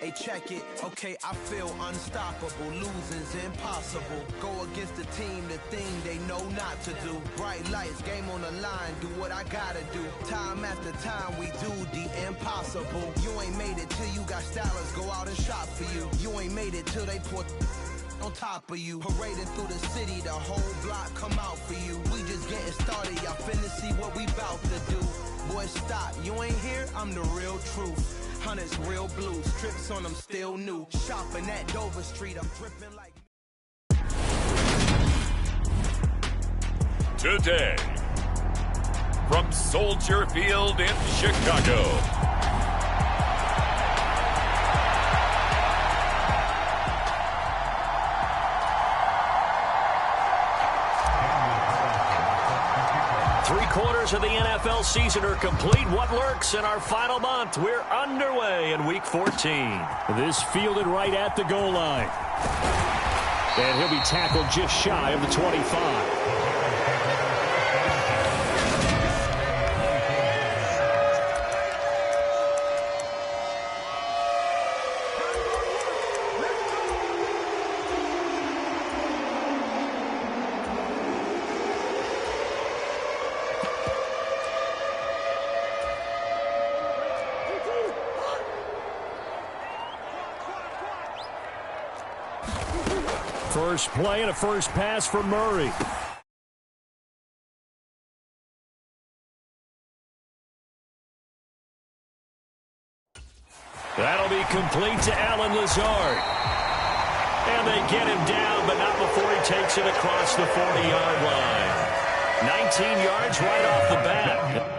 Hey, check it. Okay, I feel unstoppable. Losing's impossible. Go against the team, the thing they know not to do. Bright lights, game on the line. Do what I gotta do. Time after time, we do the impossible. You ain't made it till you got stylers go out and shop for you. You ain't made it till they put on top of you. Parading through the city, the whole block come out for you. We just getting started, y'all finna see what we bout to do. Boy, stop, you ain't here, I'm the real truth. Hunters real blue, strips on them still new. Shopping at Dover Street, I'm dripping like... Today, from Soldier Field in Chicago, 3/4 of the NFL season are complete. What lurks in our final month? We're underway in Week 14. This fielded right at the goal line. And he'll be tackled just shy of the 25. First play and a first pass for Murray. That'll be complete to Alan Lazard. And they get him down, but not before he takes it across the 40-yard line. 19 yards right off the bat.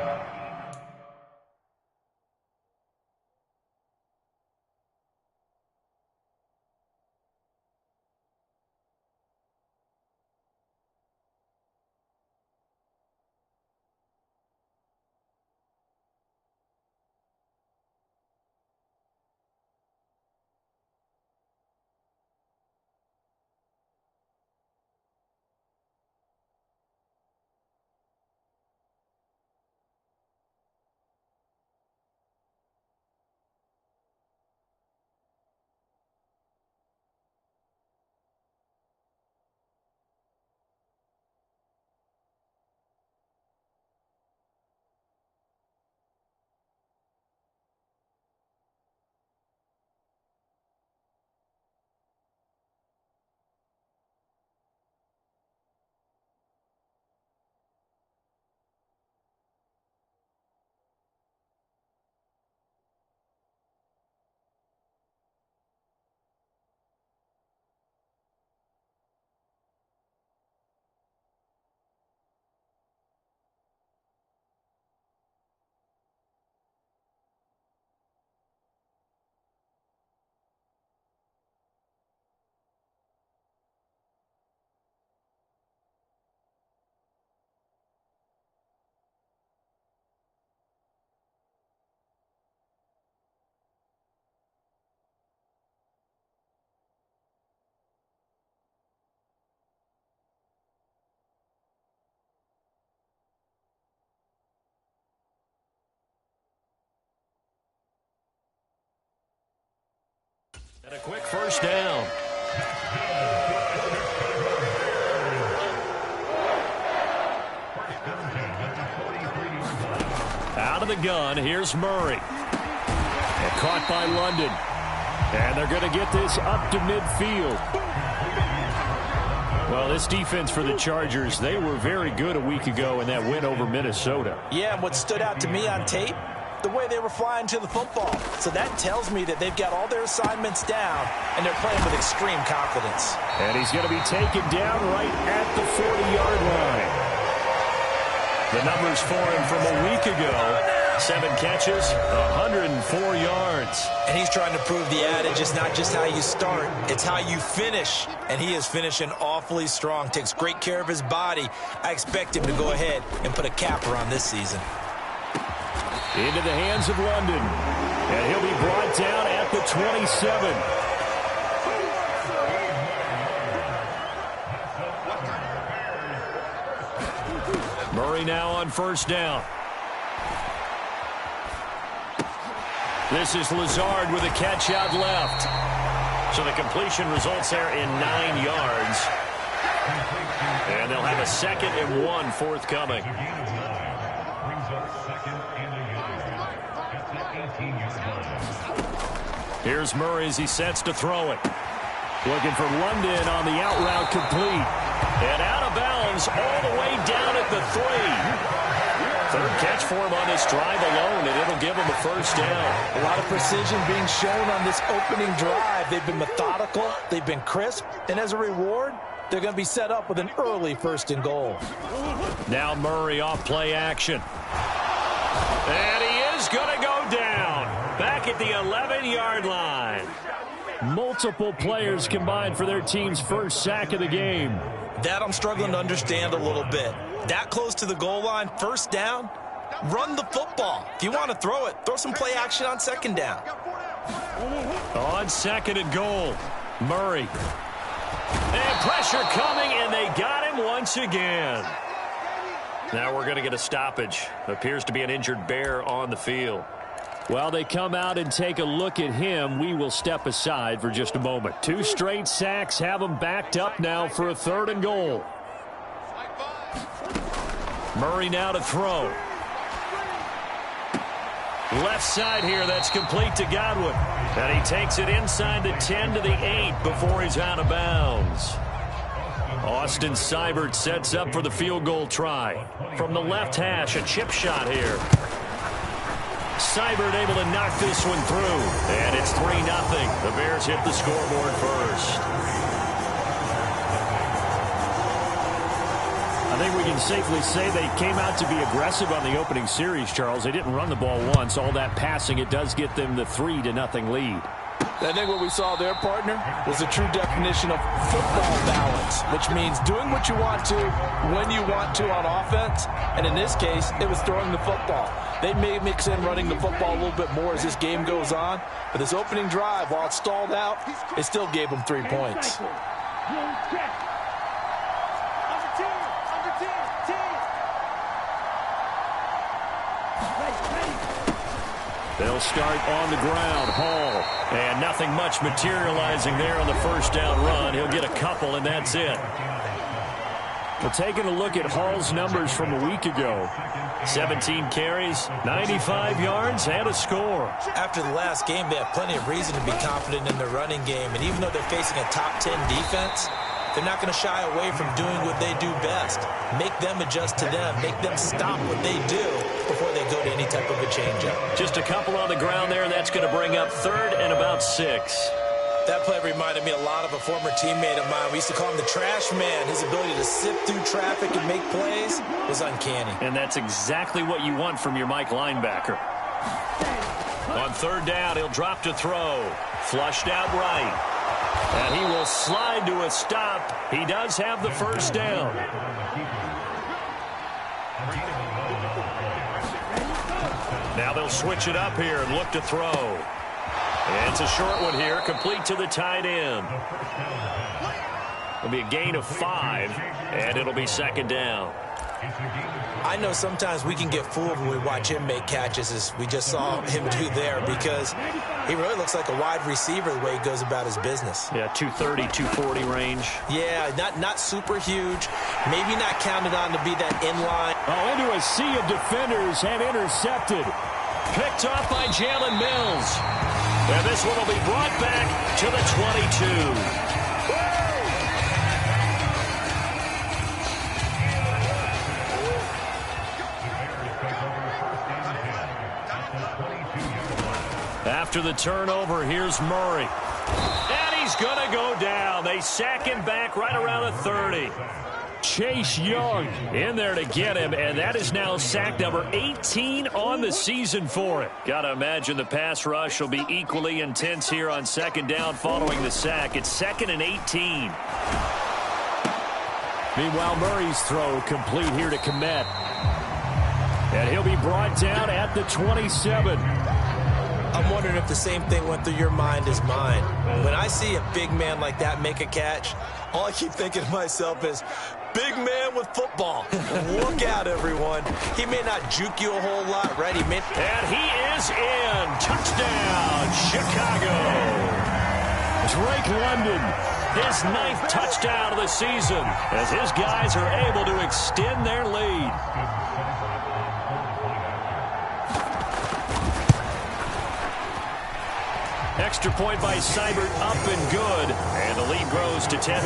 And a quick first down. Out of the gun, here's Murray. And caught by London. And they're going to get this up to midfield. Well, this defense for the Chargers, they were very good a week ago in that win over Minnesota. Yeah, and what stood out to me on tape, the way they were flying to the football. So that tells me that they've got all their assignments down, and they're playing with extreme confidence. And he's going to be taken down right at the 40-yard line. The numbers for him from a week ago: 7 catches, 104 yards. And he's trying to prove the adage, it's not just how you start, it's how you finish. And he is finishing awfully strong, takes great care of his body. I expect him to go ahead and put a capper on this season. Into the hands of London. And he'll be brought down at the 27. Murray now on first down. This is Lazard with a catch out left. So the completion results there in 9 yards. And they'll have a 2nd and 1 forthcoming. Here's Murray as he sets to throw it. Looking for London on the out route, complete. And out of bounds all the way down at the 3. 3rd catch for him on this drive alone, and it'll give him a first down. A lot of precision being shown on this opening drive. They've been methodical, they've been crisp, and as a reward, they're going to be set up with an early 1st and goal. Now Murray off play action. And he is going to go down. Back at the 11-yard line. Multiple players combined for their team's first sack of the game. That I'm struggling to understand a little bit. That close to the goal line, 1st down, run the football. If you want to throw it, throw some play action on 2nd down. On 2nd and goal, Murray. And pressure coming, and they got him once again. Now we're going to get a stoppage. Appears to be an injured Bear on the field. While they come out and take a look at him, we will step aside for just a moment. 2 straight sacks have him backed up now for a 3rd and goal. Murray now to throw. Left side here, that's complete to Godwin. And he takes it inside the 10 to the 8 before he's out of bounds. Austin Seibert sets up for the field goal try. From the left hash, a chip shot here. Seibert able to knock this one through. And it's 3-0. The Bears hit the scoreboard first. I think we can safely say they came out to be aggressive on the opening series, Charles. They didn't run the ball once. All that passing, it does get them the 3-0 lead. I think what we saw there, partner, was a true definition of football balance, which means doing what you want to when you want to on offense. And in this case, it was throwing the football. They may mix in running the football a little bit more as this game goes on. But this opening drive, while it stalled out, it still gave them 3 points. They'll start on the ground. Hall. And nothing much materializing there on the 1st down run. He'll get a couple, and that's it. Well, taking a look at Hall's numbers from a week ago. 17 carries, 95 yards, and a score. After the last game, they have plenty of reason to be confident in their running game. And even though they're facing a top 10 defense, they're not going to shy away from doing what they do best. Make them adjust to them. Make them stop what they do before they go to any type of a changeup. Just a couple on the ground there. That's going to bring up 3rd and about 6. That play reminded me a lot of a former teammate of mine. We used to call him the trash man. His ability to sift through traffic and make plays was uncanny. And that's exactly what you want from your Mike linebacker. On 3rd down, he'll drop to throw. Flushed out right. And he will slide to a stop. He does have the 1st down. Now they'll switch it up here and look to throw. And it's a short one here, complete to the tight end. It'll be a gain of 5, and it'll be 2nd down. I know sometimes we can get fooled when we watch him make catches, as we just saw him do there, because he really looks like a wide receiver the way he goes about his business. Yeah, 230, 240 range. Yeah, not super huge. Maybe not counted on to be that inline. Oh, into a sea of defenders and intercepted. Picked off by Jalen Mills. And this one will be brought back to the 22. After the turnover, here's Murray. And he's going to go down. They sack him back right around the 30. Chase Young in there to get him, and that is now sack number 18 on the season for it. Got to imagine the pass rush will be equally intense here on 2nd down following the sack. It's 2nd and 18. Meanwhile, Murray's throw complete here to Kmet. And he'll be brought down at the 27. I'm wondering if the same thing went through your mind as mine. When I see a big man like that make a catch, all I keep thinking to myself is, big man with football. Look out, everyone. He may not juke you a whole lot, right? And he is in. Touchdown, Chicago. Drake London, his 9th touchdown of the season, as his guys are able to extend their lead. Extra point by Seibert, up and good, and the lead grows to 10-0.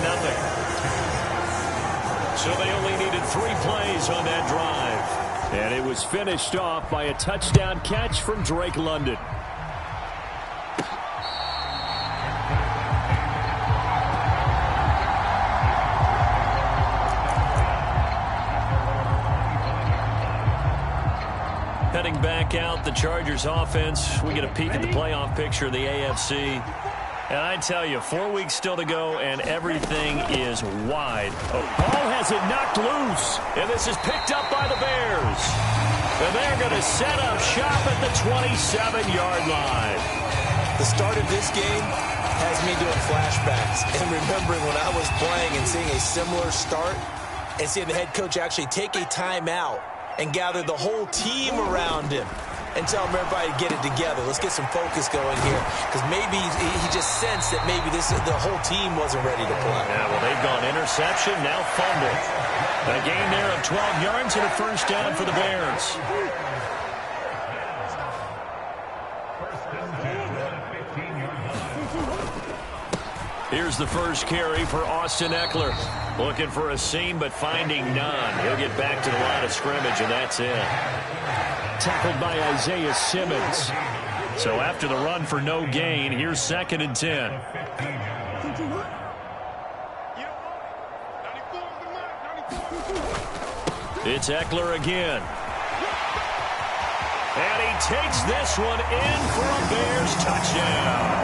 So they only needed 3 plays on that drive. And it was finished off by a touchdown catch from Drake London. Heading back out, the Chargers offense. We get a peek at the playoff picture of the AFC. And I tell you, 4 weeks still to go, and everything is wide. Ball has it knocked loose, and this is picked up by the Bears. And they're going to set up shop at the 27-yard line. The start of this game has me doing flashbacks and remembering when I was playing and seeing a similar start and seeing the head coach actually take a timeout and gather the whole team around him and tell him everybody to get it together. Let's get some focus going here, because maybe he just sensed that maybe the whole team wasn't ready to play. Yeah, well, they've gone interception, now fumble. A gain there of 12 yards and a first down for the Bears. Here's the first carry for Austin Eckler. Looking for a seam, but finding none. He'll get back to the line of scrimmage, and that's it. Tackled by Isaiah Simmons. So after the run for no gain, here's 2nd and 10. It's Eckler again. And he takes this one in for a Bears touchdown.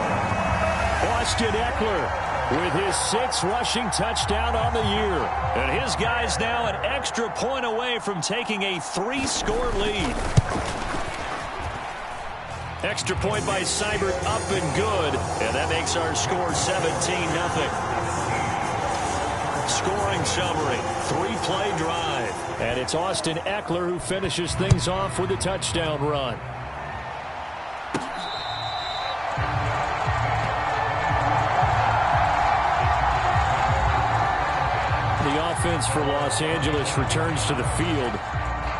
Austin Eckler with his 6th rushing touchdown on the year. And his guys now an extra point away from taking a 3-score lead. Extra point by Seibert, up and good. And that makes our score 17-0. Scoring summary, 3-play drive. And it's Austin Eckler who finishes things off with a touchdown run. The offense for Los Angeles returns to the field.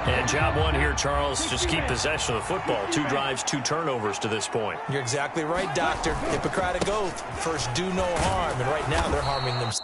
And job one here, Charles, just keep possession of the football. 2 drives, 2 turnovers to this point. You're exactly right, Doctor. Hippocratic oath. First, do no harm. And right now, they're harming themselves.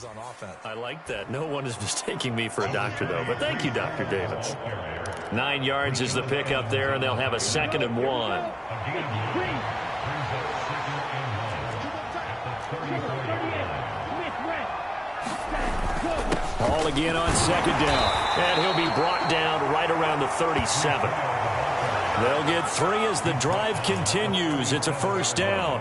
On offense. I like that. No one is mistaking me for a doctor, though. But thank you, Dr. Davis. 9 yards is the pickup there, and they'll have a 2nd and 1. Ball again on 2nd down. And he'll be brought down right around the 37. They'll get 3 as the drive continues. It's a first down.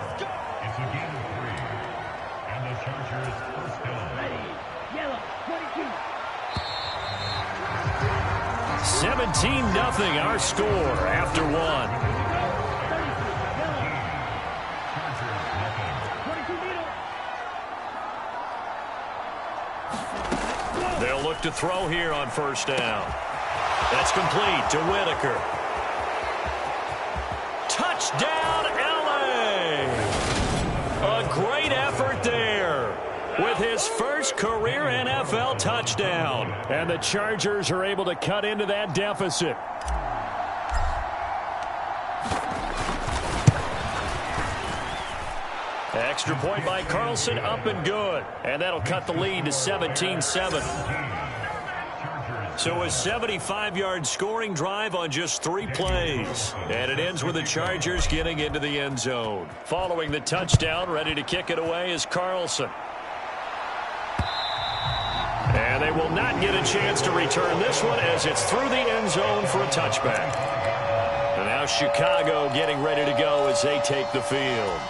17-0 our score after 1. They'll look to throw here on first down. That's complete to Whitaker. Touchdown, LA! A great effort there with his first career NFL touchdown. And the Chargers are able to cut into that deficit. Extra point by Carlson, up and good. And that'll cut the lead to 17-7. So a 75-yard scoring drive on just 3 plays. And it ends with the Chargers getting into the end zone. Following the touchdown, ready to kick it away is Carlson. And they will not get a chance to return this one as it's through the end zone for a touchback. And now Chicago getting ready to go as they take the field.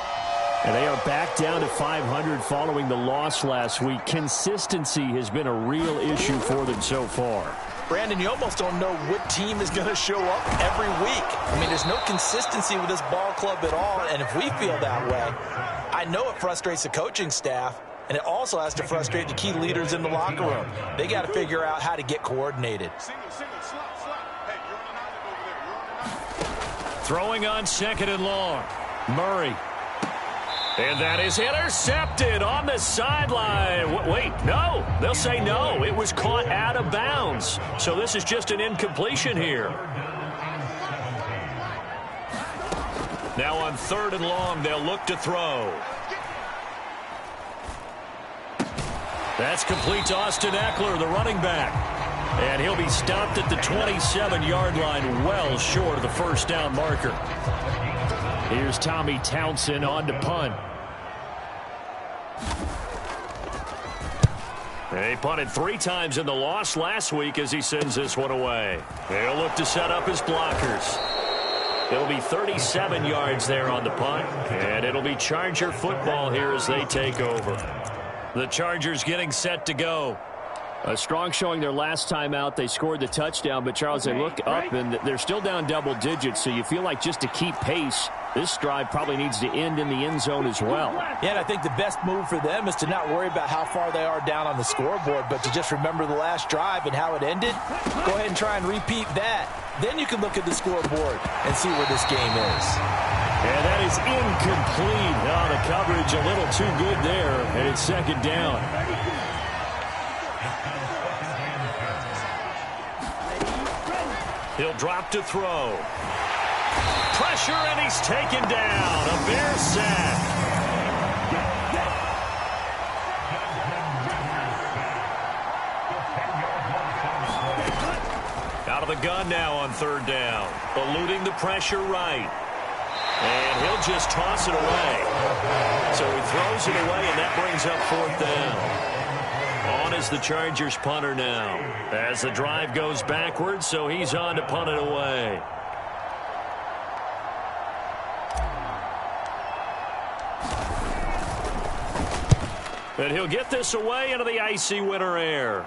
And they are back down to 500 following the loss last week. Consistency has been a real issue for them so far. Brandon, you almost don't know what team is going to show up every week. I mean, there's no consistency with this ball club at all, and if we feel that way, I know it frustrates the coaching staff, and it also has to frustrate the key leaders in the locker room. They got to figure out how to get coordinated. Throwing on 2nd and long. Murray. And that is intercepted on the sideline. Wait, no. They'll say no. It was caught out of bounds. So this is just an incompletion here. Now on 3rd and long, they'll look to throw. That's complete to Austin Eckler, the running back. And he'll be stopped at the 27-yard line, well short of the first down marker. Here's Tommy Townsend on to punt. He punted 3 times in the loss last week as he sends this one away. He'll look to set up his blockers. It'll be 37 yards there on the punt, and it'll be Charger football here as they take over. The Chargers getting set to go. A strong showing their last time out. They scored the touchdown, but Charles, they look up and they're still down double digits, so you feel like just to keep pace, this drive probably needs to end in the end zone as well. Yeah, and I think the best move for them is to not worry about how far they are down on the scoreboard, but to just remember the last drive and how it ended. Go ahead and try and repeat that. Then you can look at the scoreboard and see where this game is. And that is incomplete. Oh, the coverage a little too good there, and it's 2nd down. He'll drop to throw. Pressure, and he's taken down. A Bear sack. Out of the gun now on 3rd down. Eluding the pressure right. And he'll just toss it away. So he throws it away, and that brings up 4th down. On is the Chargers punter now. As the drive goes backwards, so he's on to punt it away. And he'll get this away into the icy winter air.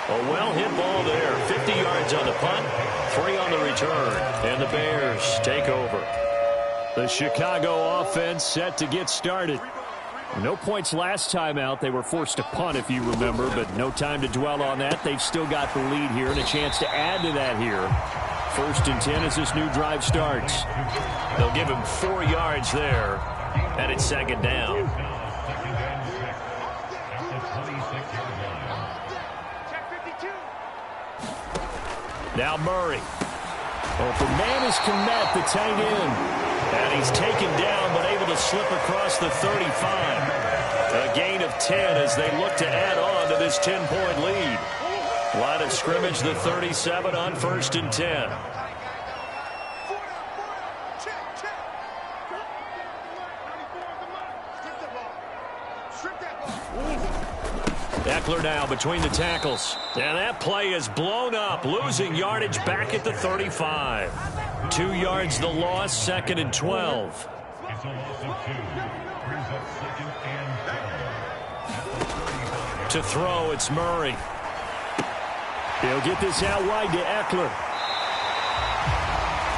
A well-hit ball there. 50 yards on the punt, 3 on the return. And the Bears take over. The Chicago offense set to get started. No points last time out. They were forced to punt, if you remember, but no time to dwell on that. They've still got the lead here and a chance to add to that here. 1st and 10 as this new drive starts. They'll give him 4 yards there, and it's 2nd down. Now Murray. Open man is Komet, the tight end. And he's taken down, but able to slip across the 35. A gain of 10 as they look to add on to this 10-point lead. Line of scrimmage, the 37 on 1st and 10. Eckler now between the tackles. And that play is blown up, losing yardage back at the 35. 2 yards the loss, 2nd and 12. To throw, it's Murray. He'll get this out wide to Eckler.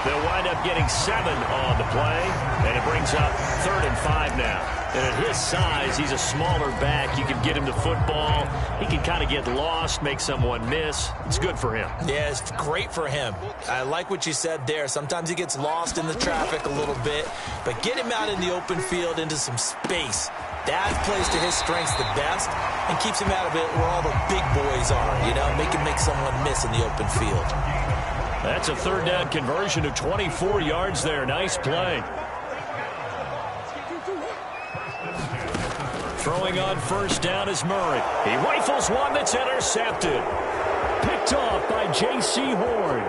They'll wind up getting 7 on the play, and it brings up 3rd and 5 now. And at his size, he's a smaller back. You can get him the football. He can kind of get lost, make someone miss. It's good for him. Yeah, it's great for him. I like what you said there. Sometimes he gets lost in the traffic a little bit, but get him out in the open field into some space. That plays to his strengths the best and keeps him out of it where all the big boys are, you know, make him make someone miss in the open field. That's a 3rd down conversion of 24 yards there. Nice play. Throwing on 1st down is Murray. He rifles one that's intercepted. Picked off by J.C. Horn.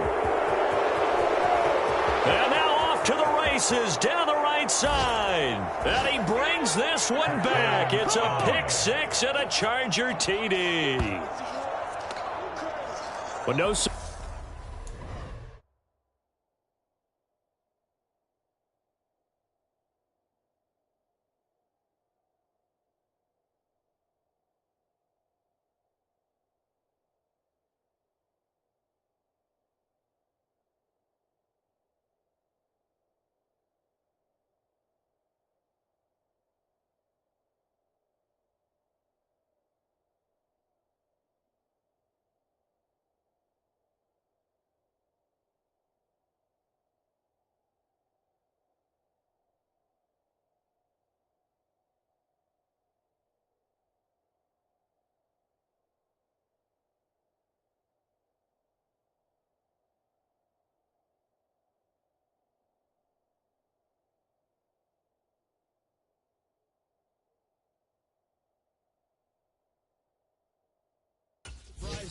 And now off to the races down the right side. And he brings this one back. It's a pick 6 and a Charger TD. But no...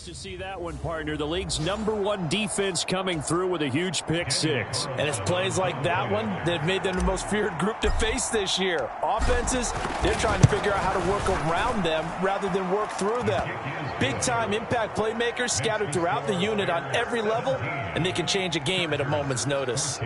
To see that one, partner. The league's #1 defense coming through with a huge pick 6. And it's plays like that one that made them the most feared group to face this year. Offenses, they're trying to figure out how to work around them rather than work through them. Big-time impact playmakers scattered throughout the unit on every level, and they can change a game at a moment's notice.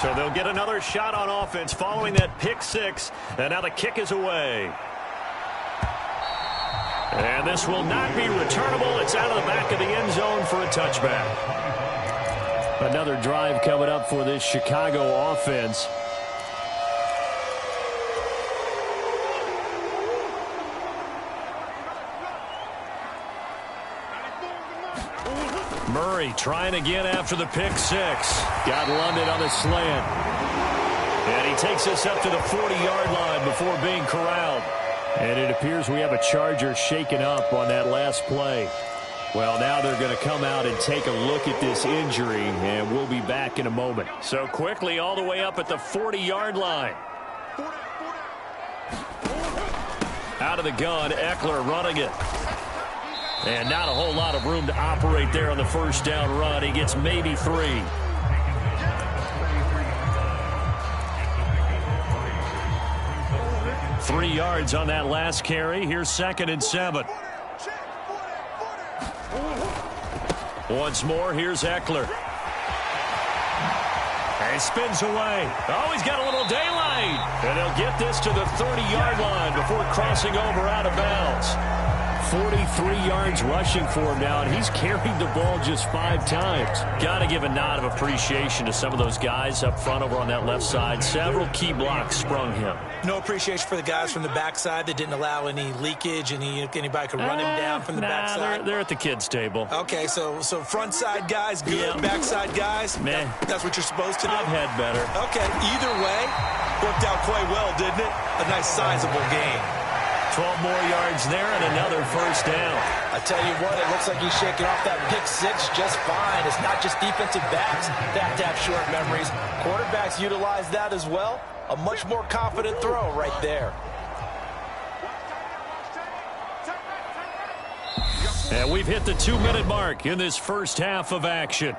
So they'll get another shot on offense following that pick 6. And now the kick is away. And this will not be returnable. It's out of the back of the end zone for a touchback. Another drive coming up for this Chicago offense. Murray trying again after the pick 6. Got London on the slant. And he takes us up to the 40-yard line before being corralled. And it appears we have a Charger shaken up on that last play. Well, now they're going to come out and take a look at this injury, and we'll be back in a moment. So quickly all the way up at the 40-yard line. Out of the gun, Eckler running it. And not a whole lot of room to operate there on the 1st down run. He gets maybe 3. Three yards on that last carry. Here's 2nd and 7. Once more, here's Eckler. And spins away. Oh, he's got a little daylight. And he'll get this to the 30-yard line before crossing over out of bounds. 43 yards rushing for him now, and he's carried the ball just 5 times. Got to give a nod of appreciation to some of those guys up front over on that left side. Several key blocks sprung him. No appreciation for the guys from the backside that didn't allow any leakage, anybody could run him down from the backside. They're at the kids' table. Okay, so front side guys good, yeah. Backside guys, man, that's what you're supposed to do. I've had better. Okay, either way, worked out quite well, didn't it? A nice sizable game. 12 more yards there and another 1st down. I tell you what, it looks like he's shaking off that pick 6 just fine. It's not just defensive backs that have to have short memories. Quarterbacks utilize that as well. A much more confident throw right there. And we've hit the 2-minute mark in this first half of action.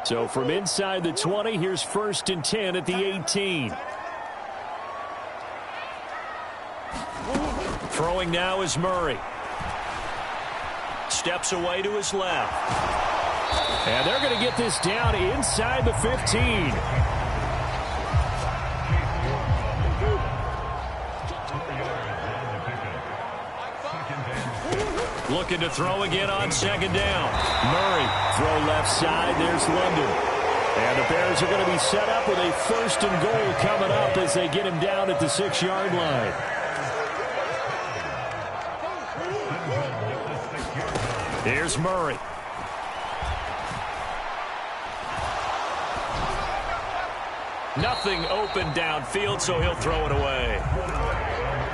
So from inside the 20, here's 1st and 10 at the 18. Throwing now is Murray. Steps away to his left. And they're going to get this down inside the 15. Looking to throw again on 2nd down. Murray, throw left side. There's London. And the Bears are going to be set up with a 1st and goal coming up as they get him down at the 6-yard line. Here's Murray. Nothing open downfield, so he'll throw it away.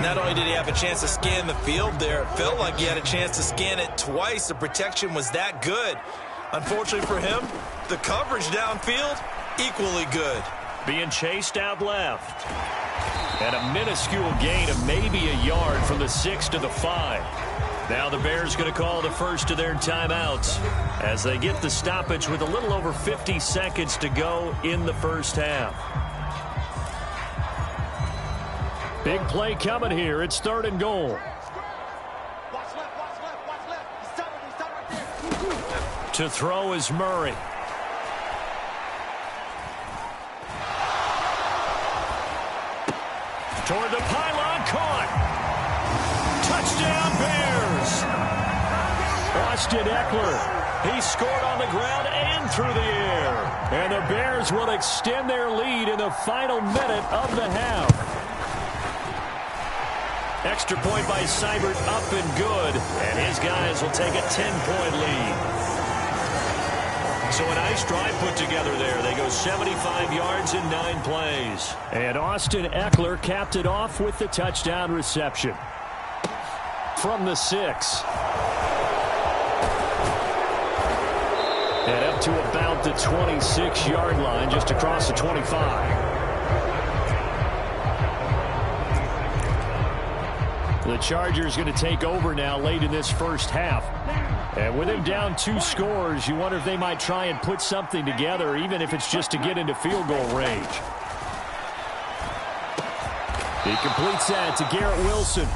Not only did he have a chance to scan the field there, it felt like he had a chance to scan it twice. The protection was that good. Unfortunately for him, the coverage downfield, equally good. Being chased out left. And a minuscule gain of maybe a yard from the 6 to the 5. Now the Bears going to call the first of their timeouts as they get the stoppage with a little over 50 seconds to go in the first half. Big play coming here. It's 3rd and goal. To throw is Murray. Toward the pylon, caught. Touchdown, Bears. Austin Eckler. He scored on the ground and through the air. And the Bears will extend their lead in the final minute of the half. Extra point by Seibert, up and good. And his guys will take a 10-point lead. So a nice drive put together there. They go 75 yards in 9 plays. And Austin Eckler capped it off with the touchdown reception. From the 6. And up to about the 26-yard line, just across the 25. The Chargers going to take over now late in this first half. And with him down 2 scores, you wonder if they might try and put something together, even if it's just to get into field goal range. He completes that to Garrett Wilson.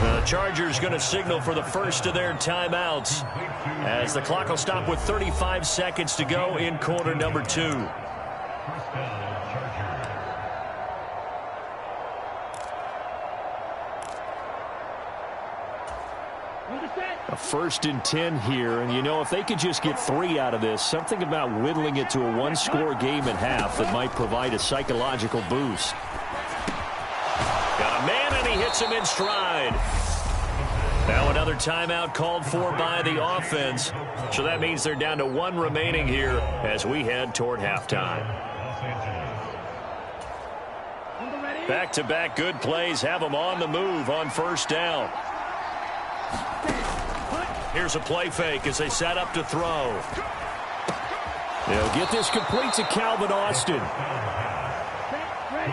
The Chargers going to signal for the first of their timeouts as the clock will stop with 35 seconds to go in quarter number 2. A 1st and 10 here, and you know, if they could just get 3 out of this, something about whittling it to a 1-score game at half that might provide a psychological boost. Got a man, and he hits him in stride. Now another timeout called for by the offense, so that means they're down to 1 remaining here as we head toward halftime. Back-to-back good plays have them on the move on 1st down. Here's a play fake as they set up to throw. They'll get this complete to Calvin Austin.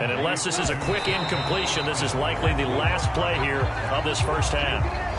And unless this is a quick incompletion, this is likely the last play here of this first half.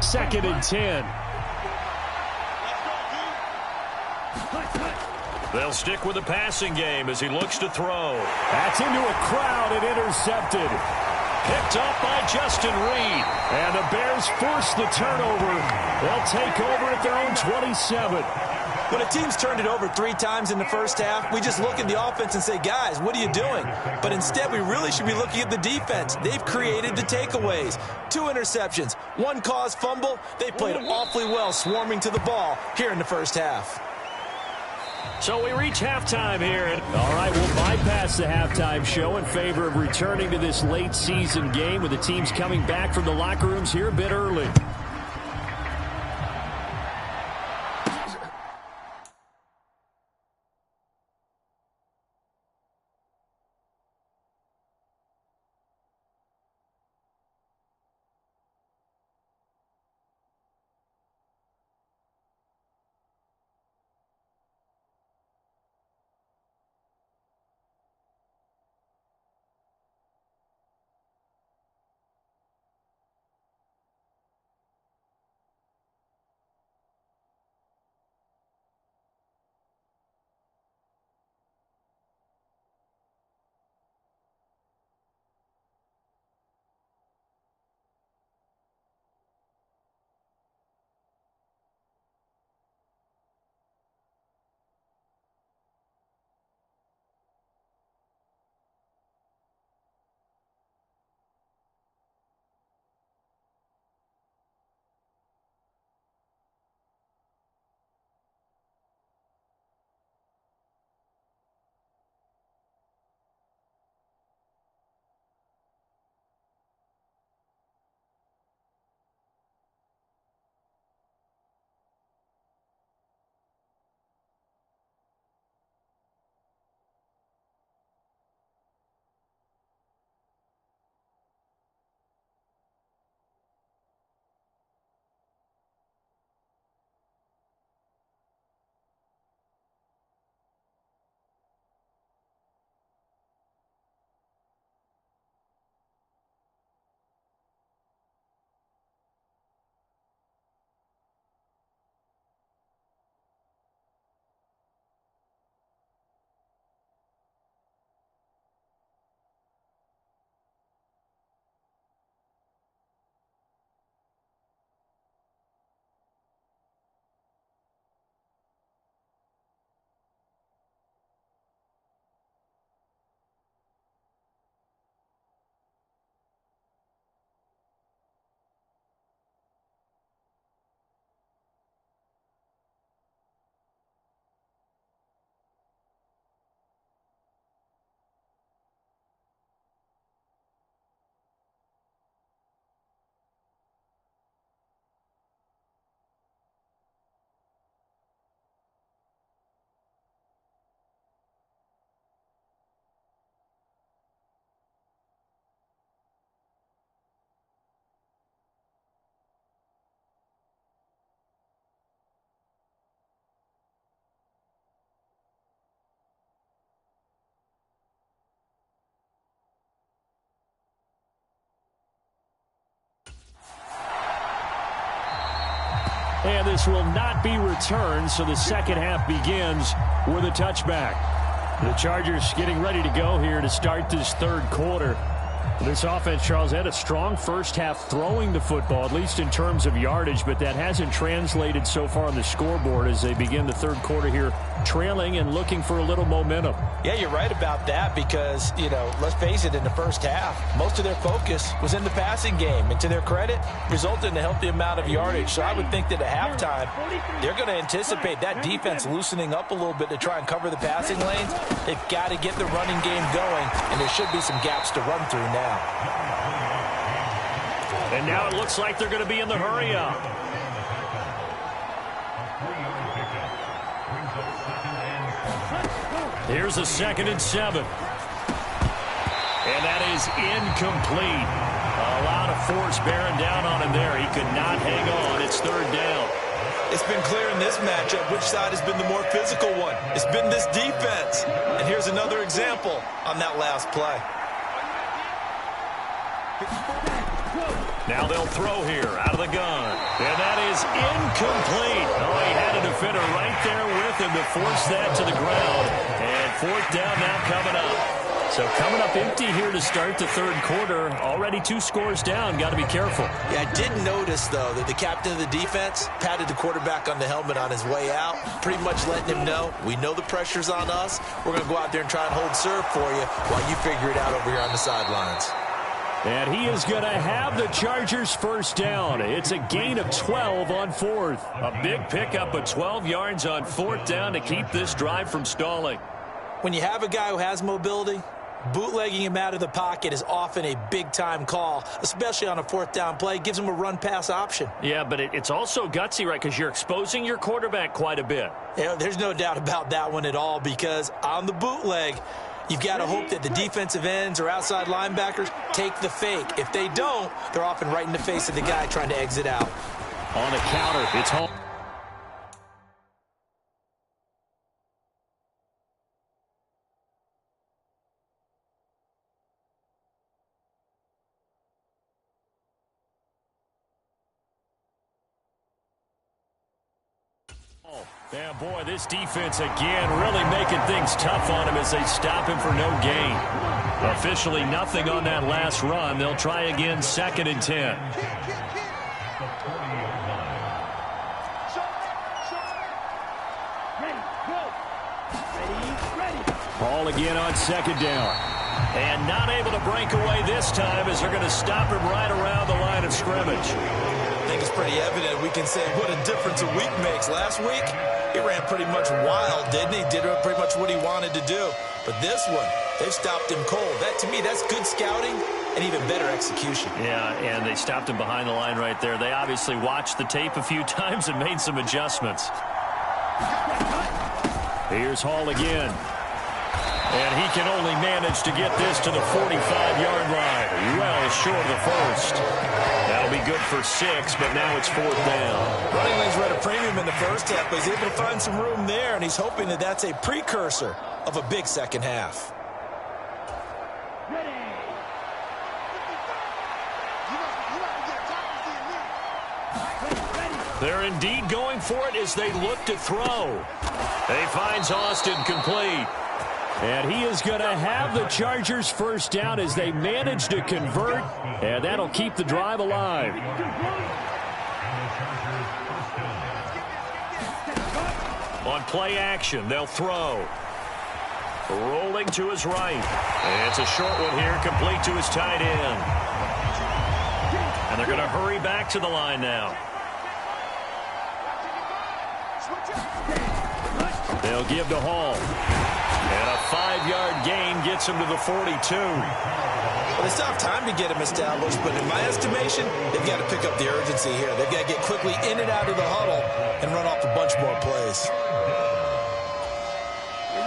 Second and 10. They'll stick with the passing game as he looks to throw. That's into a crowd and intercepted. Picked up by Justin Reed. And the Bears force the turnover. They'll take over at their own 27. When a team's turned it over 3 times in the first half, we just look at the offense and say, guys, what are you doing? But instead, we really should be looking at the defense. They've created the takeaways. 2 interceptions, 1 caused fumble. They played awfully well swarming to the ball here in the first half. So we reach halftime here. All right, we'll bypass the halftime show in favor of returning to this late season game with the teams coming back from the locker rooms here a bit early. And this will not be returned, so the second half begins with a touchback. The Chargers getting ready to go here to start this third quarter. This offense, Charles, had a strong first half throwing the football, at least in terms of yardage, but that hasn't translated so far on the scoreboard as they begin the third quarter here, trailing and looking for a little momentum. Yeah, you're right about that because, let's face it, in the first half, most of their focus was in the passing game. And to their credit, resulted in a healthy amount of yardage. So I would think that at halftime, they're going to anticipate that defense loosening up a little bit to try and cover the passing lanes. They've got to get the running game going, and there should be some gaps to run through now. And now it looks like they're going to be in the hurry-up. Here's a 2nd and 7. And that is incomplete. A lot of force bearing down on him there. He could not hang on. It's 3rd down. It's been clear in this matchup which side has been the more physical one. It's been this defense. And here's another example on that last play. Now they'll throw here out of the gun. And that is incomplete. Oh, he had a defender right there with him to force that to the ground. And 4th down now coming up. So coming up empty here to start the third quarter. Already 2 scores down. Got to be careful. Yeah, I did notice, though, that the captain of the defense patted the quarterback on the helmet on his way out, pretty much letting him know, we know the pressure's on us. We're going to go out there and try and hold serve for you while you figure it out over here on the sidelines. And he is going to have the Chargers first down. It's a gain of 12 on 4th. A big pickup of 12 yards on 4th down to keep this drive from stalling. When you have a guy who has mobility, bootlegging him out of the pocket is often a big-time call, especially on a 4th down play. Gives him a run-pass option. Yeah, but it's also gutsy, right, because you're exposing your quarterback quite a bit. Yeah, there's no doubt about that one at all because on the bootleg, you've got to hope that the defensive ends or outside linebackers take the fake. If they don't, they're often right in the face of the guy trying to exit out. On the counter, it's home. Yeah, boy, this defense again really making things tough on him as they stop him for no gain. Officially nothing on that last run. They'll try again, 2nd and 10. Ball again on 2nd down. And not able to break away this time as they're going to stop him right around the line of scrimmage. I think it's pretty evident. We can say what a difference a week makes. Last week, he ran pretty much wild, didn't he? Did pretty much what he wanted to do. But this one, they've stopped him cold. That, to me, that's good scouting and even better execution. Yeah, and they stopped him behind the line right there. They obviously watched the tape a few times and made some adjustments. Here's Hall again. And he can only manage to get this to the 45-yard line. Well short of the first. That'll be good for 6, but now it's 4th down. Running lanes were at a premium in the first half, but he's able to find some room there, and he's hoping that that's a precursor of a big second half. They're indeed going for it as they look to throw. They finds Austin complete. And he is going to have the Chargers first down as they manage to convert, and that'll keep the drive alive. On play action, they'll throw. Rolling to his right. And it's a short one here, complete to his tight end. And they're going to hurry back to the line now. They'll give to Hall. And a 5-yard gain gets him to the 42. Well, they still have time to get him established, but in my estimation, they've got to pick up the urgency here. They've got to get quickly in and out of the huddle and run off a bunch more plays.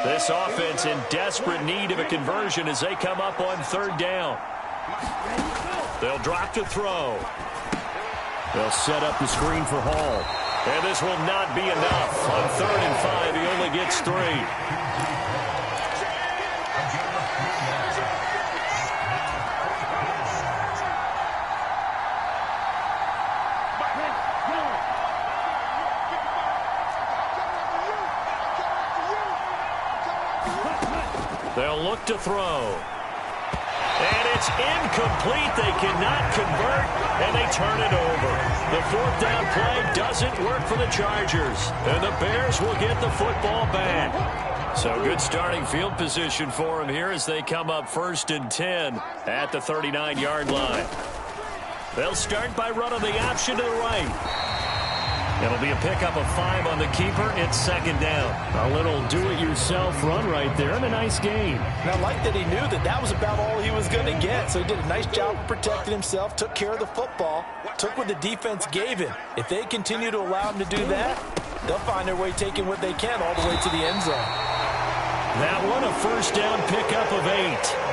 This offense in desperate need of a conversion as they come up on 3rd down. They'll drop to throw. They'll set up the screen for Hall. And this will not be enough. On 3rd and 5, he only gets 3. They'll look to throw. And it's incomplete. They cannot convert, and they turn it over. The fourth down play doesn't work for the Chargers, and the Bears will get the football back. So good starting field position for them here as they come up 1st and 10 at the 39-yard line. They'll start by running the option to the right. It'll be a pickup of 5 on the keeper. It's 2nd down. A little do-it-yourself run right there and a nice gain. And I like that he knew that that was about all he was going to get. So he did a nice job of protecting himself, took care of the football, took what the defense gave him. If they continue to allow him to do that, they'll find their way taking what they can all the way to the end zone. That one, a 1st down pickup of 8.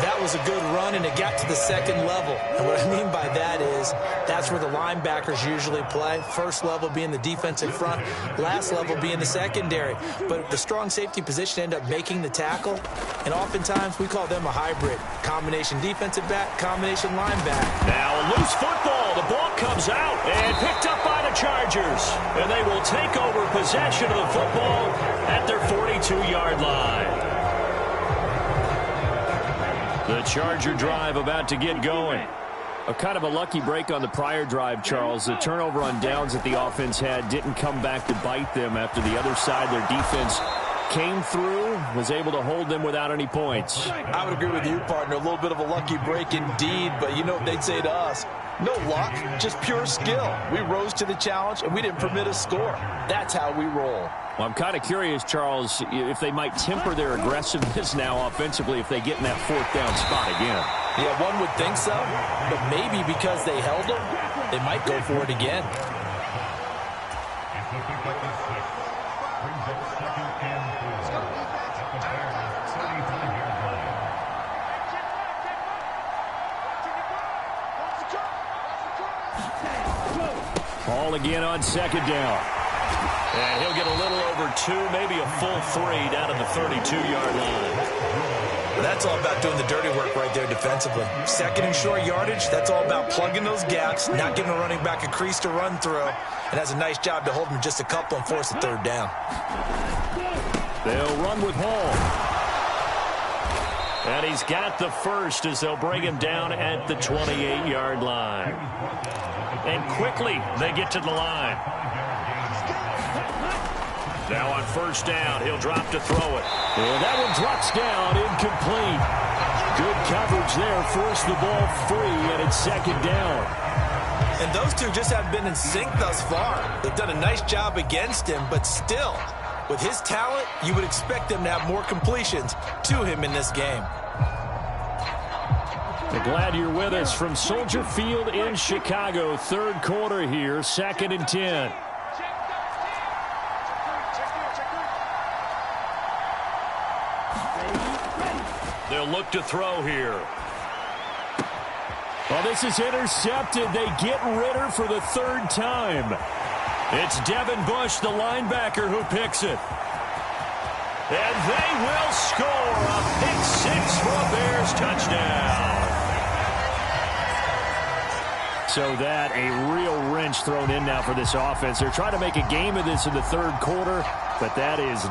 That was a good run, and it got to the 2nd level. And what I mean by that is that's where the linebackers usually play. First level being the defensive front, last level being the secondary. But the strong safety position ended up making the tackle, and oftentimes we call them a hybrid. Combination defensive back, combination linebacker. Now a loose football. The ball comes out and picked up by the Chargers. And they will take over possession of the football at their 42-yard line. The Charger drive about to get going. A kind of a lucky break on the prior drive, Charles. The turnover on downs that the offense had didn't come back to bite them after the other side. Their defense came through, was able to hold them without any points. I would agree with you, partner. A little bit of a lucky break indeed, but you know what they'd say to us? No luck, just pure skill. We rose to the challenge, and we didn't permit a score. That's how we roll. Well, I'm kind of curious, Charles, if they might temper their aggressiveness now offensively if they get in that 4th down spot again. Yeah, one would think so, but maybe because they held them, they might go for it again. Ball again on 2nd down. And he'll get a little over 2, maybe a full 3 down at the 32-yard line. That's all about doing the dirty work right there defensively. 2nd and short yardage, that's all about plugging those gaps, not giving a running back a crease to run through, and has a nice job to hold him just a couple and force a 3rd down. They'll run with Hall. And he's got the first as they'll bring him down at the 28-yard line. And quickly they get to the line. Now on 1st down, he'll drop to throw it. And that one drops down, incomplete. Good coverage there, forced the ball free, and it's 2nd down. And those two just haven't been in sync thus far. They've done a nice job against him, but still, with his talent, you would expect them to have more completions to him in this game. We're glad you're with us from Soldier Field in Chicago. 3rd quarter here, 2nd and 10. They'll look to throw here. Well, this is intercepted. They get Ritter for the 3rd time. It's Devin Bush, the linebacker, who picks it. And they will score a pick-6 for a Bears touchdown. So that, a real wrench thrown in now for this offense. They're trying to make a game of this in the 3rd quarter, but that is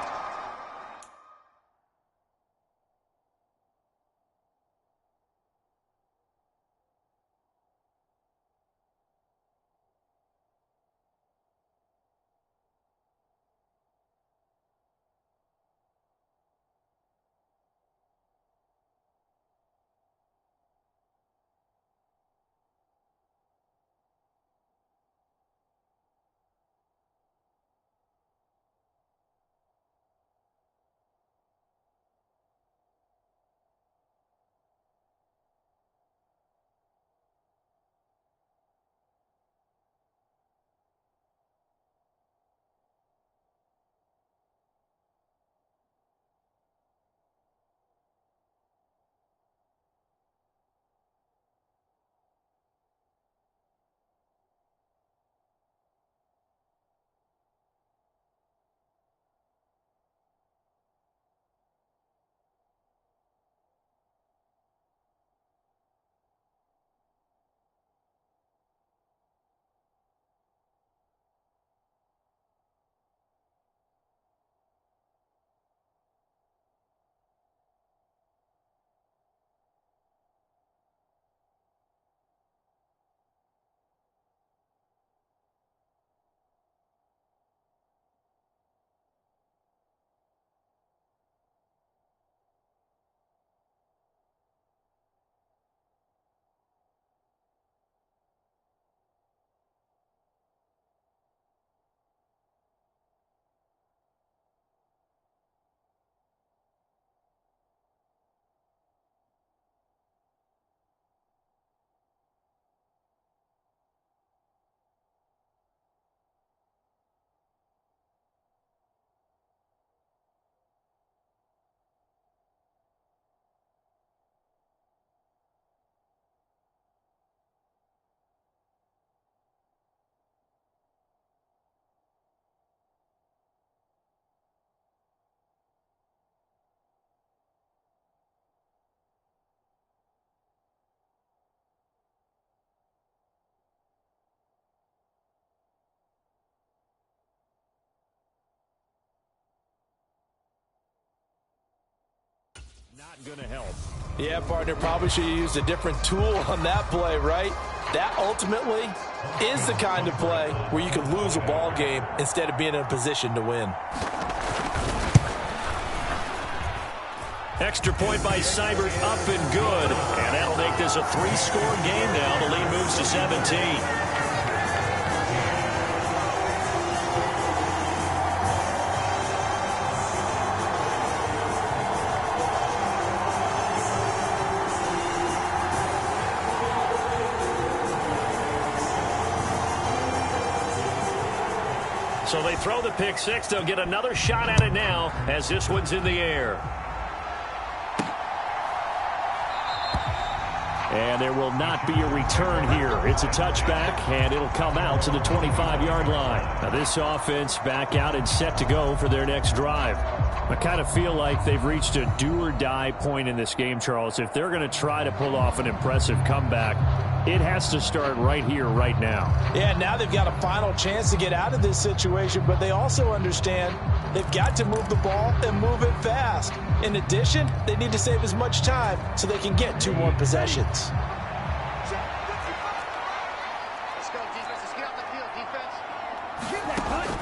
not going to help. Yeah, partner, probably should have used a different tool on that play, right? That ultimately is the kind of play where you could lose a ball game instead of being in a position to win. Extra point by Seibert, up and good. And that'll make this a three-score game now. The lead moves to 17. So they throw the pick six. They'll get another shot at it now as this one's in the air. And there will not be a return here. It's a touchback, and it'll come out to the 25-yard line. Now this offense back out and set to go for their next drive. I kind of feel like they've reached a do-or-die point in this game, Charles. If they're going to try to pull off an impressive comeback, it has to start right here, right now. Yeah, now they've got a final chance to get out of this situation, but they also understand they've got to move the ball and move it fast. In addition, they need to save as much time so they can get 2 more possessions.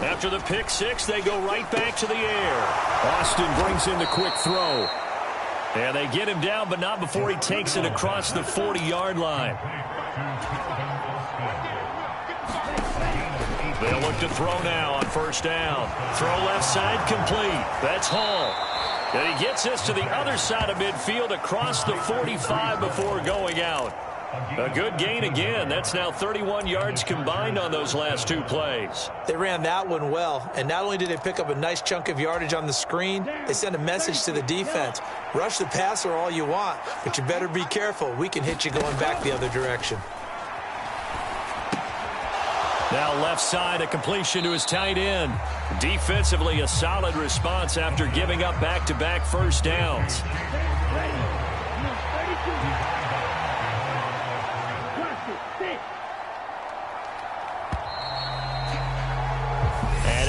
After the pick six, they go right back to the air. Austin brings in the quick throw. And they get him down, but not before he takes it across the 40-yard line. They'll look to throw now on first down. Throw left side complete. That's Hall. And he gets this to the other side of midfield across the 45 before going out. A good gain again. That's now 31 yards combined on those last 2 plays. They ran that one well, and not only did they pick up a nice chunk of yardage on the screen, they sent a message to the defense. Rush the passer all you want, but you better be careful. We can hit you going back the other direction. Now left side, a completion to his tight end. Defensively, a solid response after giving up back-to-back first downs.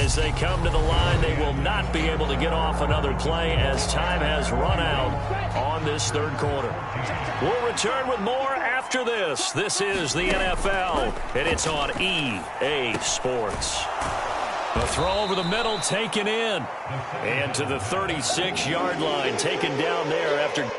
As they come to the line, they will not be able to get off another play as time has run out on this third quarter. We'll return with more after this. This is the NFL, and it's on EA Sports. The throw over the middle, taken in. And to the 36-yard line, taken down there after...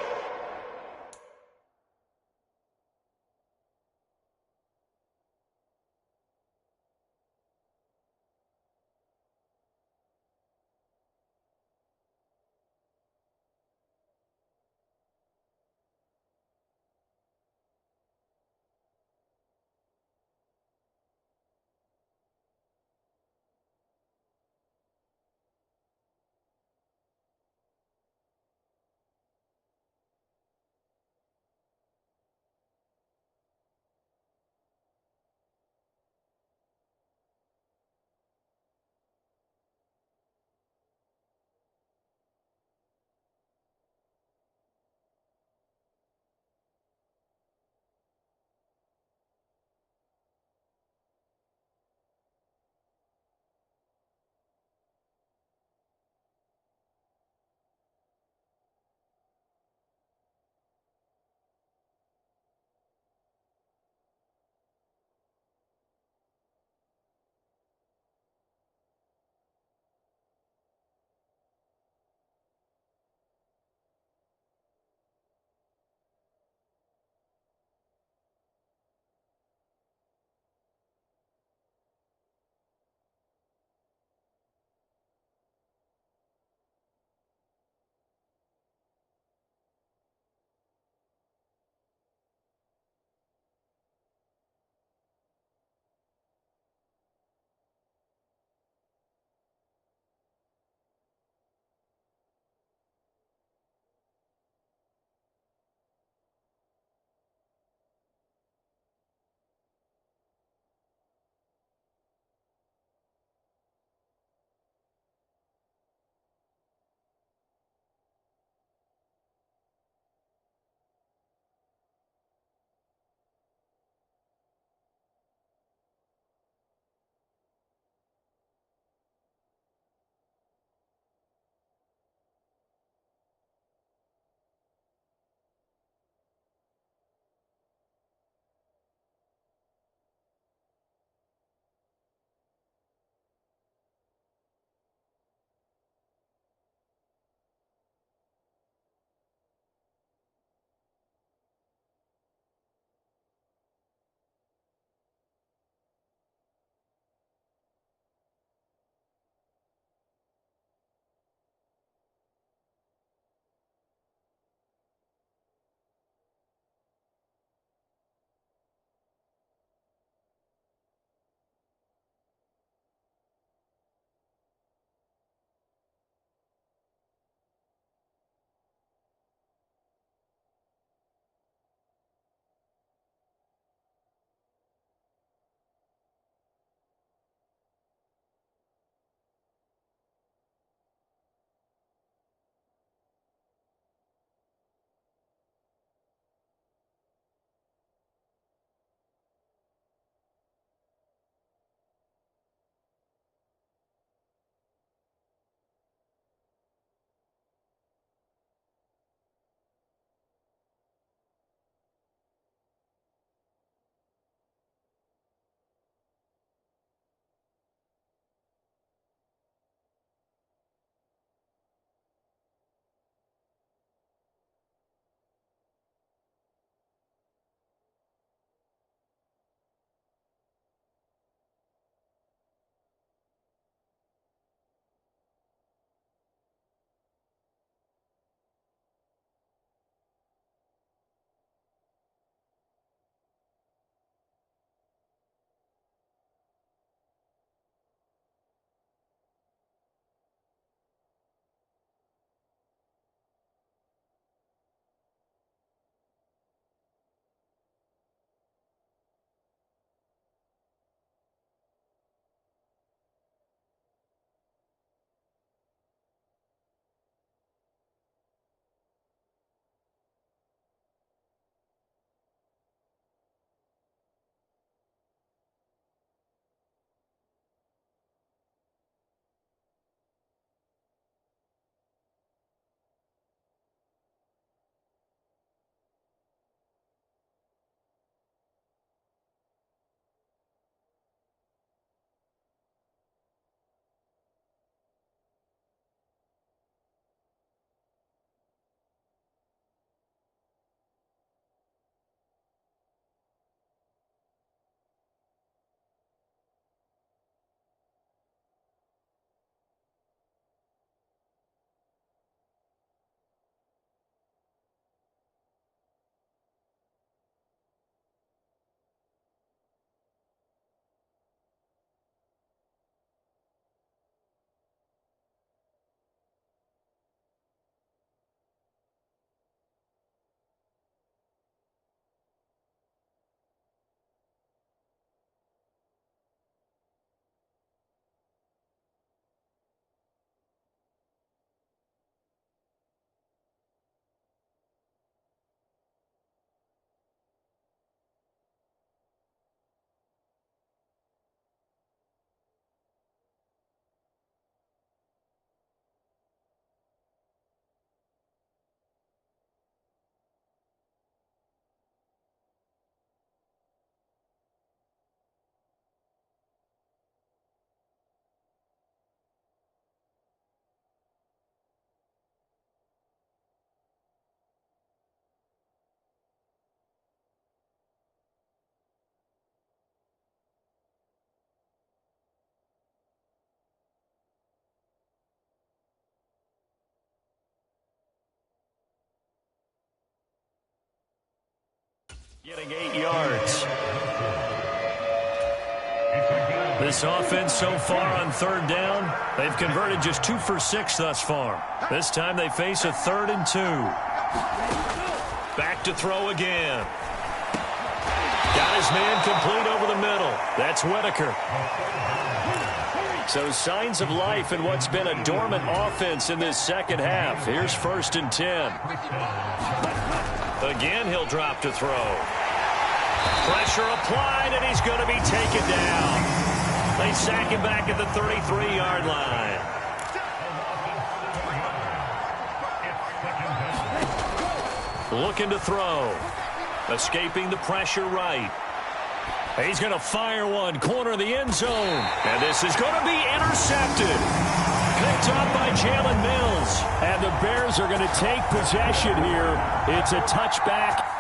Getting 8 yards. This offense so far on third down, they've converted just 2 for 6 thus far. This time they face a 3rd and 2. Back to throw again. Got his man complete over the middle. That's Whitaker. So signs of life in what's been a dormant offense in this second half. Here's 1st and 10. Again, he'll drop to throw. Pressure applied, and he's going to be taken down. They sack him back at the 33-yard line. Looking to throw. Escaping the pressure right. He's going to fire one, corner of the end zone. And this is going to be intercepted. Picked up by Jalen Mills. And the Bears are going to take possession here. It's a touchback.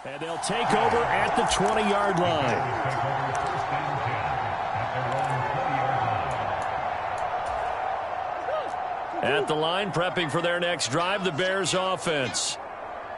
And they'll take over at the 20-yard line. At the line, prepping for their next drive, the Bears offense.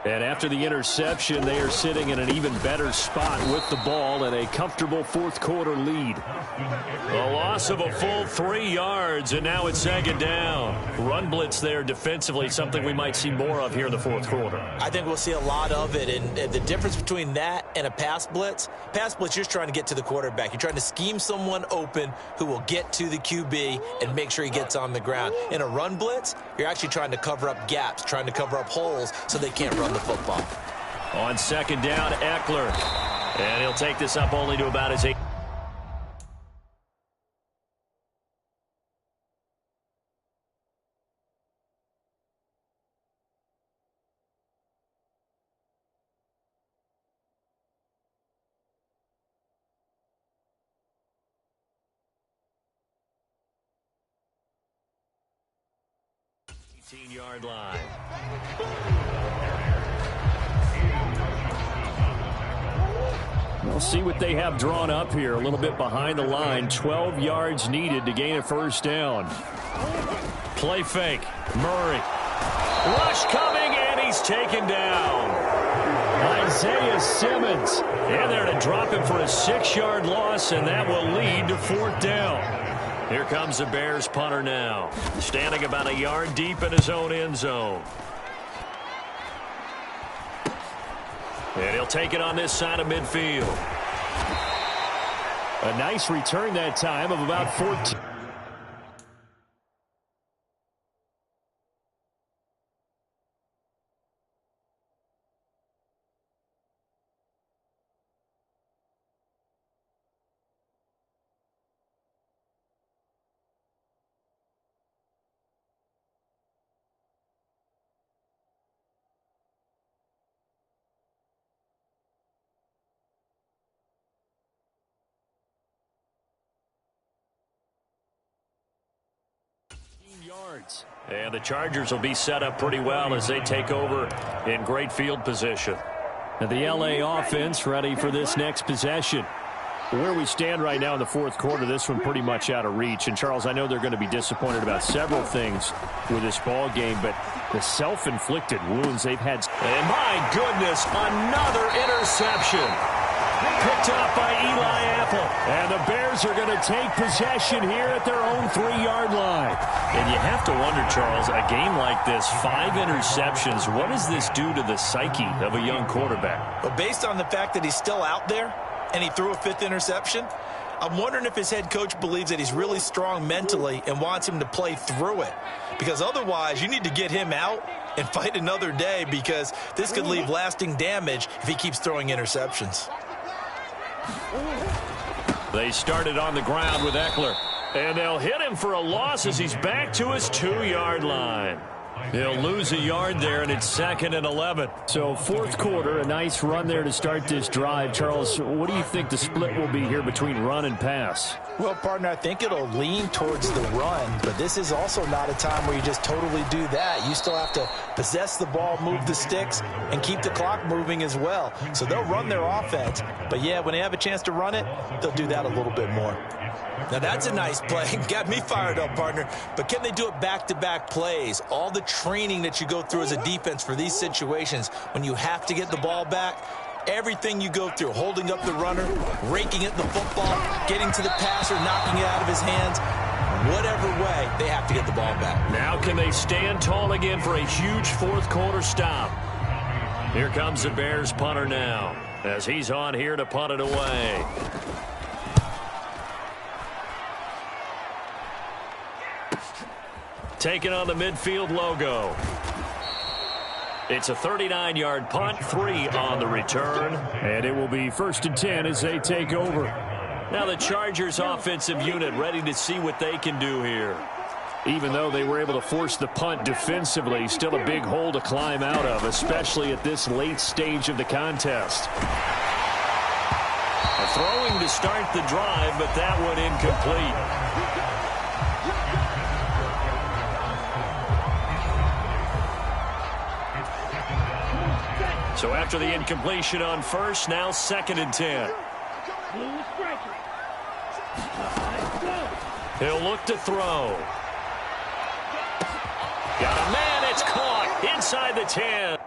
And after the interception, they are sitting in an even better spot with the ball and a comfortable fourth-quarter lead. A loss of a full 3 yards, and now it's 2nd down. Run blitz there defensively, something we might see more of here in the fourth quarter. I think we'll see a lot of it, and the difference between that and a pass blitz, you're just trying to get to the quarterback. You're trying to scheme someone open who will get to the QB and make sure he gets on the ground. In a run blitz, you're actually trying to cover up gaps, trying to cover up holes so they can't run the football. On 2nd down, Eckler. And he'll take this up only to about his 8. Yard line. We'll see what they have drawn up here. A little bit behind the line. 12 yards needed to gain a 1st down. Play fake. Murray. Rush coming, and he's taken down. Isaiah Simmons in there to drop him for a 6-yard loss, and that will lead to 4th down. Here comes the Bears punter now, standing about a yard deep in his own end zone. And he'll take it on this side of midfield. A nice return that time of about 14. Yards. And the Chargers will be set up pretty well as they take over in great field position. And the LA offense ready for this next possession. Where we stand right now in the fourth quarter, this one pretty much out of reach. And, Charles, I know they're going to be disappointed about several things with this ball game, but the self-inflicted wounds they've had. And, my goodness, another interception. Picked off by Eli Apple. And the Bears are going to take possession here at their own 3-yard line. And you have to wonder, Charles, a game like this, 5 interceptions, what does this do to the psyche of a young quarterback? But based on the fact that he's still out there and he threw a 5th interception, I'm wondering if his head coach believes that he's really strong mentally and wants him to play through it. Because otherwise, you need to get him out and fight another day, because this could leave lasting damage if he keeps throwing interceptions. They started on the ground with Eckler. And they'll hit him for a loss as he's back to his 2-yard line. He'll lose a yard there, and it's 2nd and 11. So fourth quarter, a nice run there to start this drive. Charles, what do you think the split will be here between run and pass? Well, partner, I think it'll lean towards the run, but this is also not a time where you just totally do that. You still have to possess the ball, move the sticks, and keep the clock moving as well. So they'll run their offense, but yeah, when they have a chance to run it, they'll do that a little bit more. Now, that's a nice play. Got me fired up, partner. But can they do it back-to-back plays? All the training that you go through as a defense for these situations, when you have to get the ball back, everything you go through, holding up the runner, raking at the football, getting to the passer, knocking it out of his hands, whatever way, they have to get the ball back. Now can they stand tall again for a huge fourth quarter stop? Here comes the Bears punter now, as he's on here to punt it away. Taking on the midfield logo. It's a 39-yard punt, 3 on the return. And it will be 1st and 10 as they take over. Now the Chargers offensive unit ready to see what they can do here. Even though they were able to force the punt defensively, still a big hole to climb out of, especially at this late stage of the contest. A throwing to start the drive, but that one incomplete. So after the incompletion on first, now 2nd and 10. He'll look to throw. Got a man, it's caught inside the 10.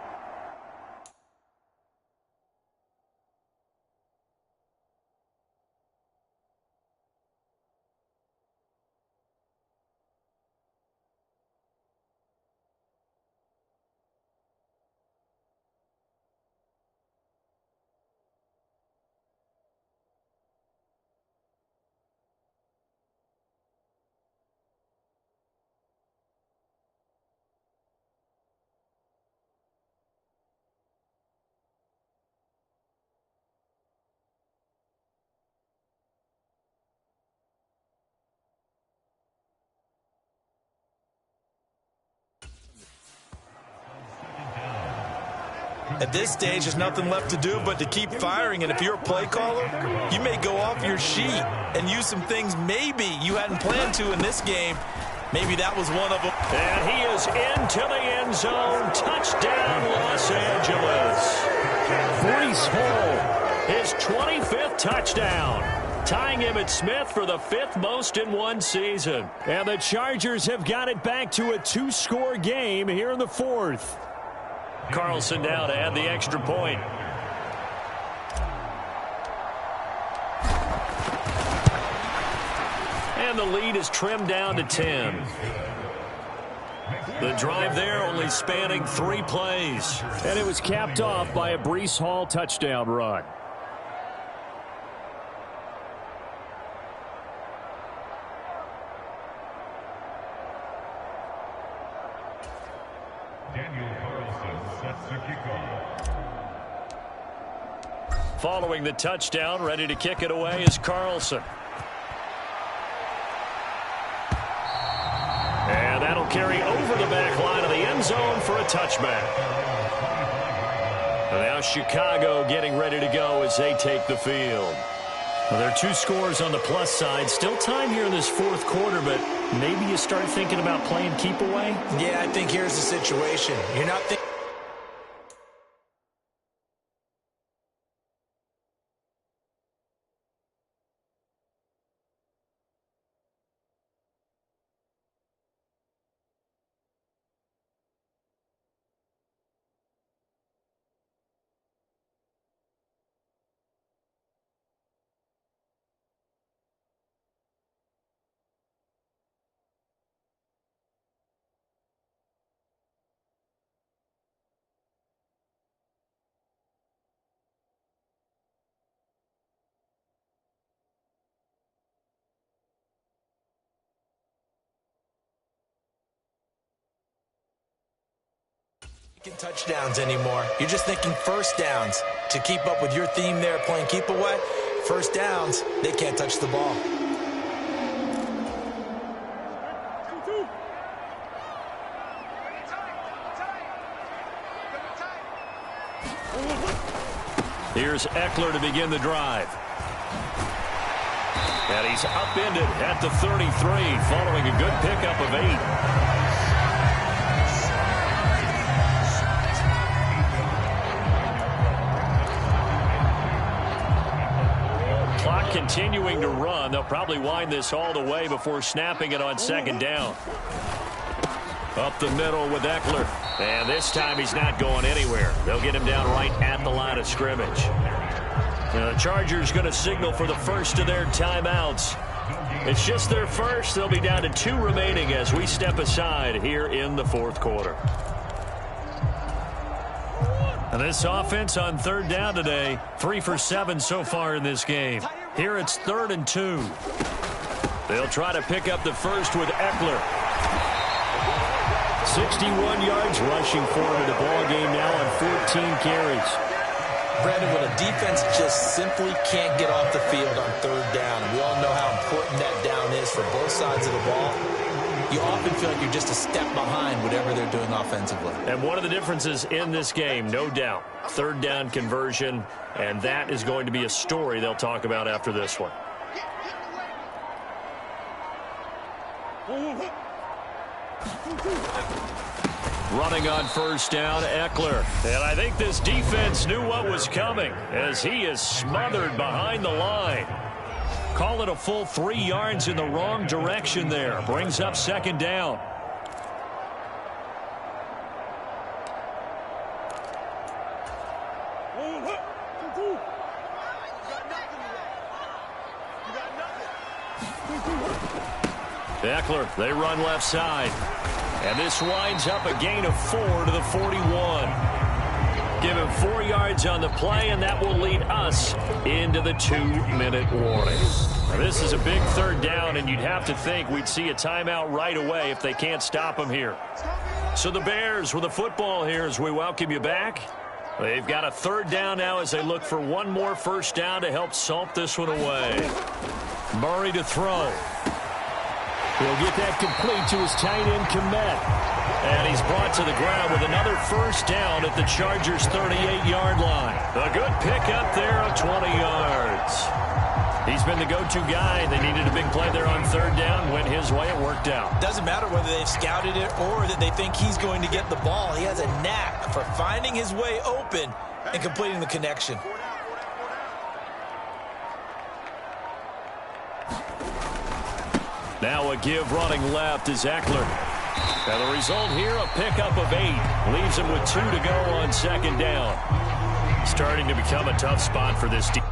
At this stage, there's nothing left to do but to keep firing. And if you're a play caller, you may go off your sheet and use some things maybe you hadn't planned to in this game. Maybe that was one of them. And he is into the end zone. Touchdown, Los Angeles. Breece Hall, his 25th touchdown, tying Emmitt Smith for the 5th most in one season. And the Chargers have got it back to a 2-score game here in the 4th. Carlson now to add the extra point. And the lead is trimmed down to 10. The drive there only spanning 3 plays. And it was capped off by a Breece Hall touchdown run. Following the touchdown, ready to kick it away is Carlson. And that'll carry over the back line of the end zone for a touchback. And now Chicago getting ready to go as they take the field. Well, there are 2 scores on the plus side. Still time here in this 4th quarter, but maybe you start thinking about playing keep away? Yeah, I think here's the situation. You're not thinking Touchdowns anymore. You're just thinking first downs. To keep up with your theme there, playing keep away, first downs, they can't touch the ball. Here's Eckler to begin the drive. And he's upended at the 33 following a good pickup of 8. Continuing to run. They'll probably wind this all the way before snapping it on second down. Up the middle with Eckler. And this time he's not going anywhere. They'll get him down right at the line of scrimmage. Now the Chargers going to signal for the first of their timeouts. It's just their first. They'll be down to 2 remaining as we step aside here in the fourth quarter. And this offense on third down today, 3 for 7 so far in this game. Here it's 3rd and 2. They'll try to pick up the first with Eckler. 61 yards rushing for him in the ball game now on 14 carries. Brandon, when a defense just simply can't get off the field on third down, we all know how important that down is for both sides of the ball. You often feel like you're just a step behind whatever they're doing offensively. And one of the differences in this game, no doubt, third down conversion, and that is going to be a story they'll talk about after this one. Running on first down, Eckler. And I think this defense knew what was coming as he is smothered behind the line. Call it a full 3 yards in the wrong direction there. Brings up second down. Eckler, they run left side. And this winds up a gain of 4 to the 41. Give him 4 yards on the play, and that will lead us into the 2-minute warning. Now, this is a big third down, and you'd have to think we'd see a timeout right away if they can't stop him here. So the Bears with the football here as we welcome you back. They've got a third down now as they look for one more first down to help salt this one away. Murray to throw. He'll get that complete to his tight end, Komet. And he's brought to the ground with another first down at the Chargers' 38-yard line. A good pickup there of 20 yards. He's been the go-to guy. They needed a big play there on third down. Went his way. It worked out. Doesn't matter whether they've scouted it or that they think he's going to get the ball. He has a knack for finding his way open and completing the connection. Now a give running left is Eckler. Now the result here, a pickup of 8. Leaves him with 2 to go on second down. Starting to become a tough spot for this team.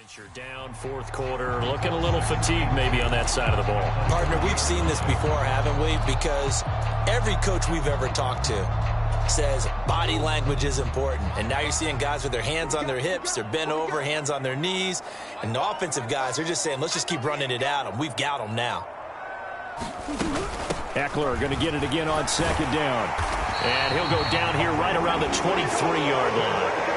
Fincher down, fourth quarter, looking a little fatigued maybe on that side of the ball. Partner, we've seen this before, haven't we? Because every coach we've ever talked to says body language is important. And now you're seeing guys with their hands on their hips, they're bent over, hands on their knees. And the offensive guys are just saying, let's just keep running it out, and we've got them now. Eckler going to get it again on second down. And he'll go down here right around the 23-yard line.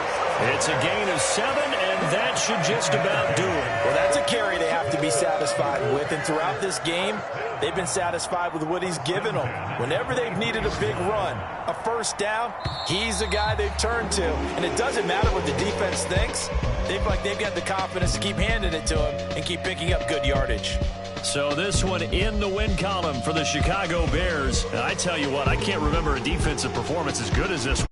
It's a gain of 7, and that should just about do it. Well, that's a carry they have to be satisfied with, and throughout this game, they've been satisfied with what he's given them. Whenever they've needed a big run, a first down, he's the guy they've turned to. And it doesn't matter what the defense thinks. They've got the confidence to keep handing it to him and keep picking up good yardage. So this one in the win column for the Chicago Bears. I tell you what, I can't remember a defensive performance as good as this one.